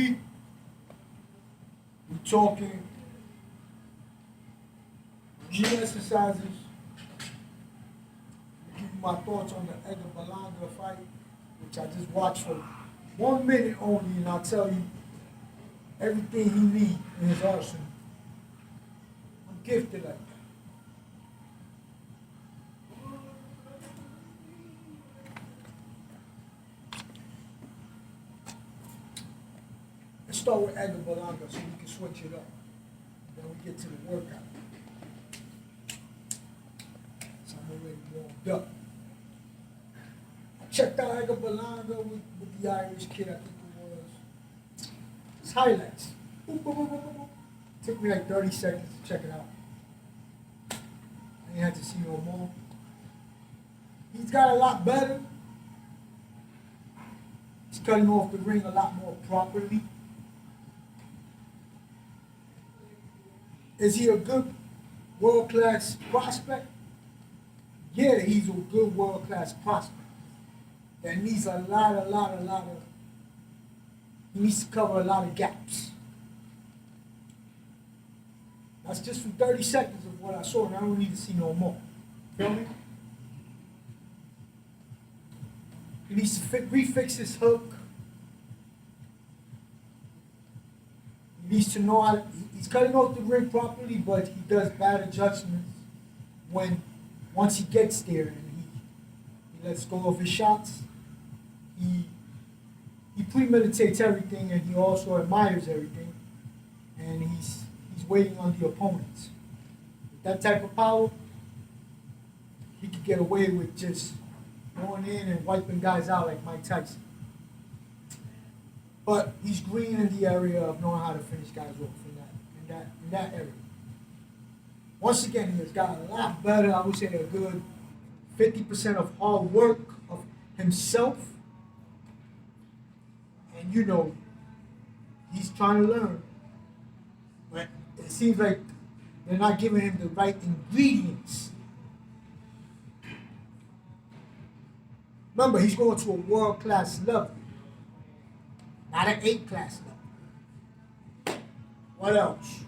week, we're talking knee exercises. I'll give you my thoughts on the Edgar Berlanga fight, which I just watched for 1 minute only, and I'll tell you everything he needs in his arsenal. I'm gifted like that. Let's start with Edgar Berlanga so we can switch it up. Then we get to the workout. So I'm already warmed up. I checked out Edgar Berlanga with the Irish kid, I think it was. His highlights. Boop, boop, boop, boop, boop. Took me like 30 seconds to check it out. I didn't have to see no more. He's got a lot better. He's cutting off the ring a lot more properly. Is he a good world-class prospect? Yeah, he's a good world-class prospect. That needs a lot of, he needs to cover a lot of gaps. That's just from 30 seconds of what I saw, and I don't need to see no more. Feel me? He needs to refix his hook. He needs to know how to, he's cutting off the ring properly, but he does bad adjustments once he gets there and he lets go of his shots. He premeditates everything, and he also admires everything, and he's waiting on the opponents. With that type of power, he could get away with just going in and wiping guys out like Mike Tyson. But he's green in the area of knowing how to finish guys off in that area. Once again, he has gotten a lot better. I would say a good 50% of hard work of himself. And you know, he's trying to learn. But it seems like they're not giving him the right ingredients. Remember, he's going to a world-class level, not an A-class level. What else?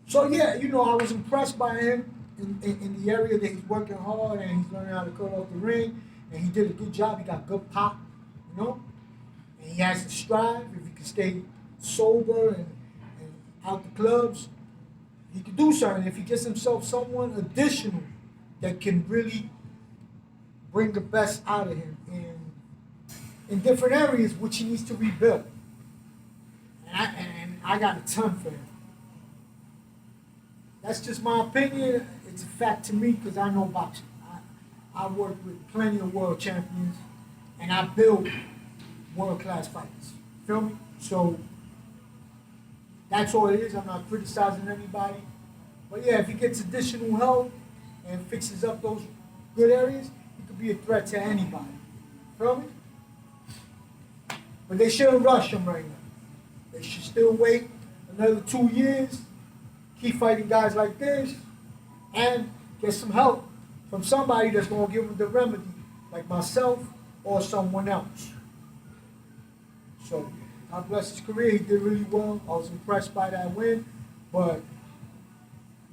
So yeah, you know, I was impressed by him in the area that he's working hard and he's learning how to cut off the ring, and he did a good job. He got good pop, you know, and he has to strive. If he can stay sober and out the clubs, he can do something. If he gets himself someone additional that can really bring the best out of him in different areas which he needs to rebuild. And I got a ton for him. That's just my opinion. It's a fact to me because I know boxing. I work with plenty of world champions, and I build world-class fighters. Feel me? So that's all it is. I'm not criticizing anybody. But yeah, if he gets additional help and fixes up those good areas, he could be a threat to anybody. Feel me? But they shouldn't rush him right now. They should still wait another 2 years, keep fighting guys like this, and get some help from somebody that's going to give him the remedy, like myself or someone else. So, God bless his career. He did really well. I was impressed by that win, but,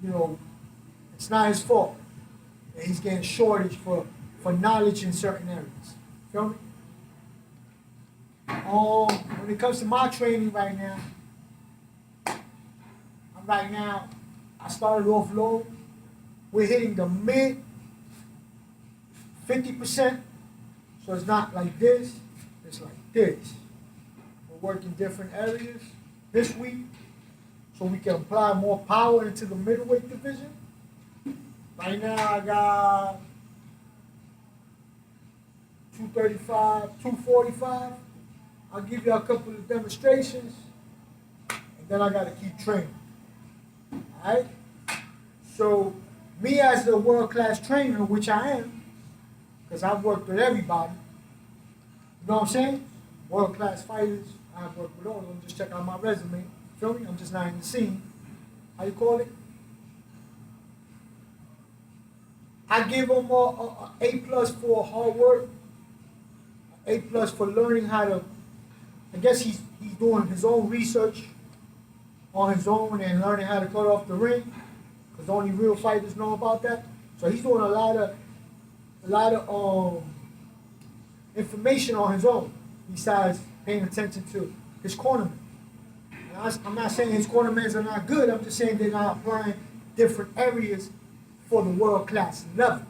you know, it's not his fault. And he's getting shortage for knowledge in certain areas. Feel me? When it comes to my training right now, I started off low. We're hitting the mid 50%. So it's not like this, it's like this. We're working different areas this week so we can apply more power into the middleweight division. Right now I got 235, 245. I'll give you a couple of demonstrations, and then I got to keep training. All right? So, me as the world-class trainer, which I am, because I've worked with everybody, you know what I'm saying? World-class fighters, I've worked with all of them. Just check out my resume. Feel me? I'm just not in the scene. How you call it? I give them a A+ for hard work, A+ for learning how to. I guess he's doing his own research on his own and learning how to cut off the ring, because only real fighters know about that. So he's doing a lot of information on his own, besides paying attention to his cornermen. I'm not saying his cornermen are not good. I'm just saying they're not applying different areas for the world class level.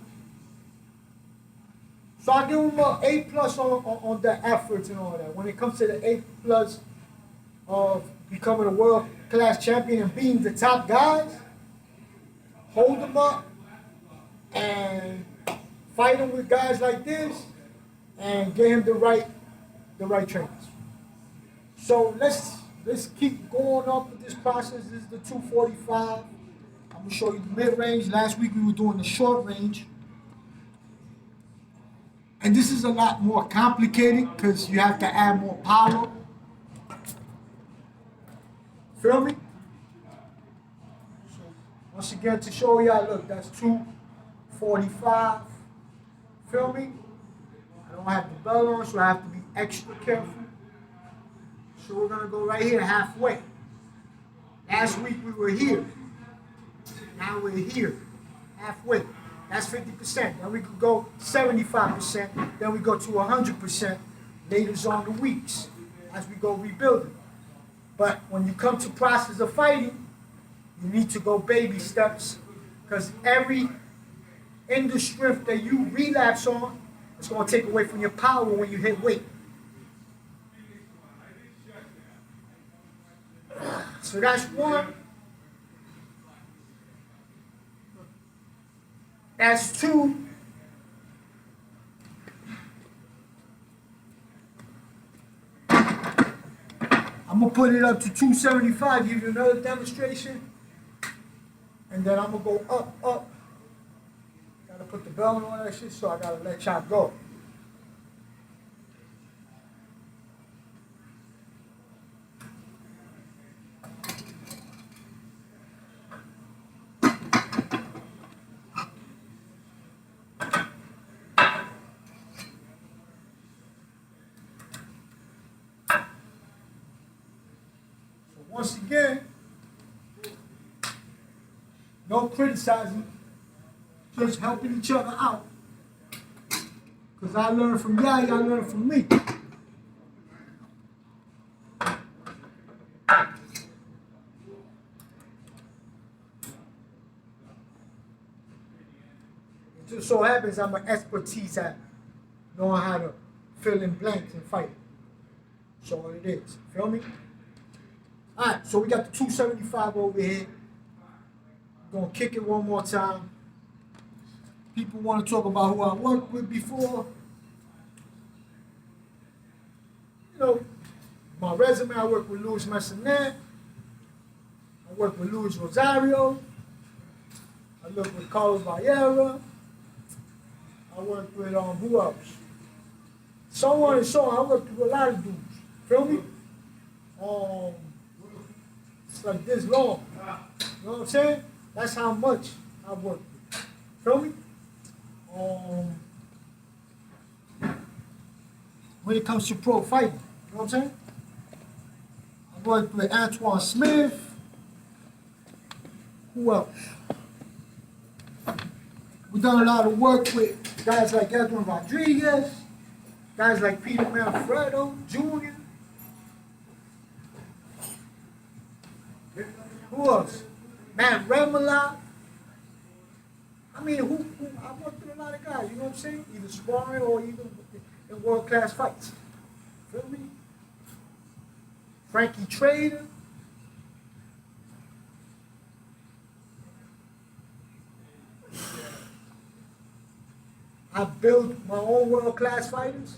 So I give him an A+ on the efforts and all that. When it comes to the A+ of becoming a world class champion and being the top guys, hold them up and fight him with guys like this and get him the right trainers. So let's keep going up with this process. This is the 245. I'm gonna show you the mid-range. Last week we were doing the short range. And this is a lot more complicated because you have to add more power. Feel me? So once again, to show y'all, look, that's 245. Feel me? I don't have the belt on, so I have to be extra careful. So we're gonna go right here halfway. Last week we were here. Now we're here, halfway. That's 50%. Then we could go 75%. Then we go to 100% later on the weeks as we go rebuilding. But when you come to process of fighting, you need to go baby steps, because every inner strength that you relapse on is going to take away from your power when you hit weight. So that's one. That's two. I'm going to put it up to 275, give you another demonstration. And then I'm going to go up. Got to put the belt on all that shit, so I got to let y'all go. Once again, no criticizing, just helping each other out. Because I learned from y'all, y'all learned from me. It just so happens I'm an expertise at knowing how to fill in blanks and fight. So what it is. Feel me? Alright, so we got the 275 over here. We're going to kick it one more time. People want to talk about who I worked with before. You know, my resume, I worked with Luis Massanet. I worked with Luis Rosario. I worked with Carlos Valera. I worked with, who else? So on and so on. I worked with a lot of dudes. Feel me? It's like this long. You know what I'm saying? That's how much I work with. Feel me? When it comes to pro fighting, you know what I'm saying? I worked with Antoine Smith. Who else? We've done a lot of work with guys like Edwin Rodriguez, guys like Peter Manfredo Jr. Who else? Matt Remela. I mean, I worked with a lot of guys, you know what I'm saying? Either sparring or even in world-class fights. Feel me? Frankie Trader. I built my own world-class fighters.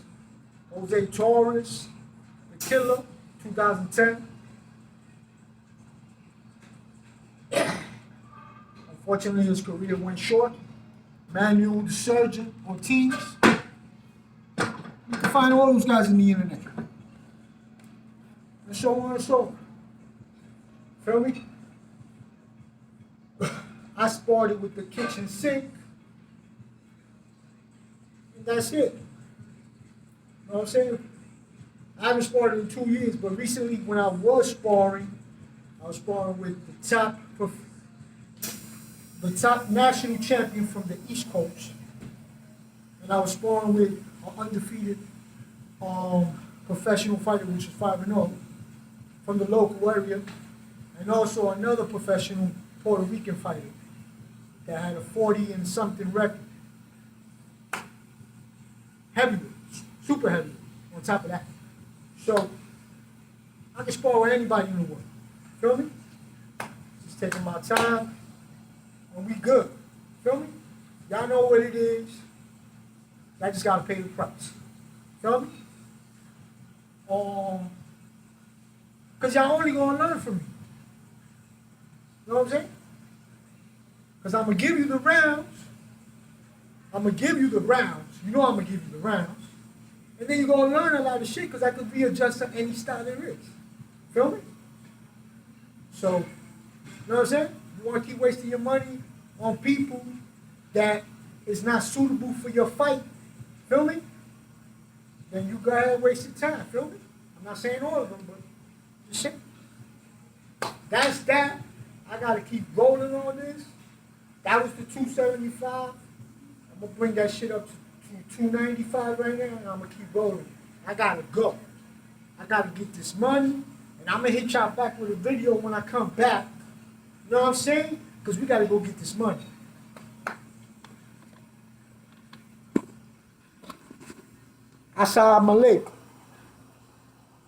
Jose Torres, The Killer, 2010. Unfortunately, his career went short. Manuel the Surgeon Ortiz. You can find all those guys in the internet. And so on and so on. Feel me? I started with the kitchen sink. And that's it. You know what I'm saying? I haven't sparred in 2 years, but recently when I was sparring with the top national champion from the East Coast, and I was sparring with an undefeated professional fighter, which is 5-0 from the local area, and also another professional Puerto Rican fighter that had a 40 and something record. Heavyweight, super heavyweight on top of that. So I can spar with anybody in the world. Feel me? Just taking my time and we good. Feel me? Y'all know what it is. I just gotta pay the price. Feel me? Cause y'all only gonna learn from me. You know what I'm saying? Cause I'm gonna give you the rounds. I'm gonna give you the rounds. You know I'm gonna give you the rounds. And then you're gonna learn a lot of shit because I could readjust to any style there is. Feel me? So, you know what I'm saying? You wanna keep wasting your money on people that is not suitable for your fight, feel me? Then you go ahead and waste your time, feel me? I'm not saying all of them, but just saying. That's that. I gotta keep rolling on this. That was the 275. I'm gonna bring that shit up to 295 right now, and I'm gonna keep rolling. I gotta go. I gotta get this money, and I'm gonna hit y'all back with a video when I come back. You know what I'm saying? Because we gotta go get this money. Assalamu alaikum.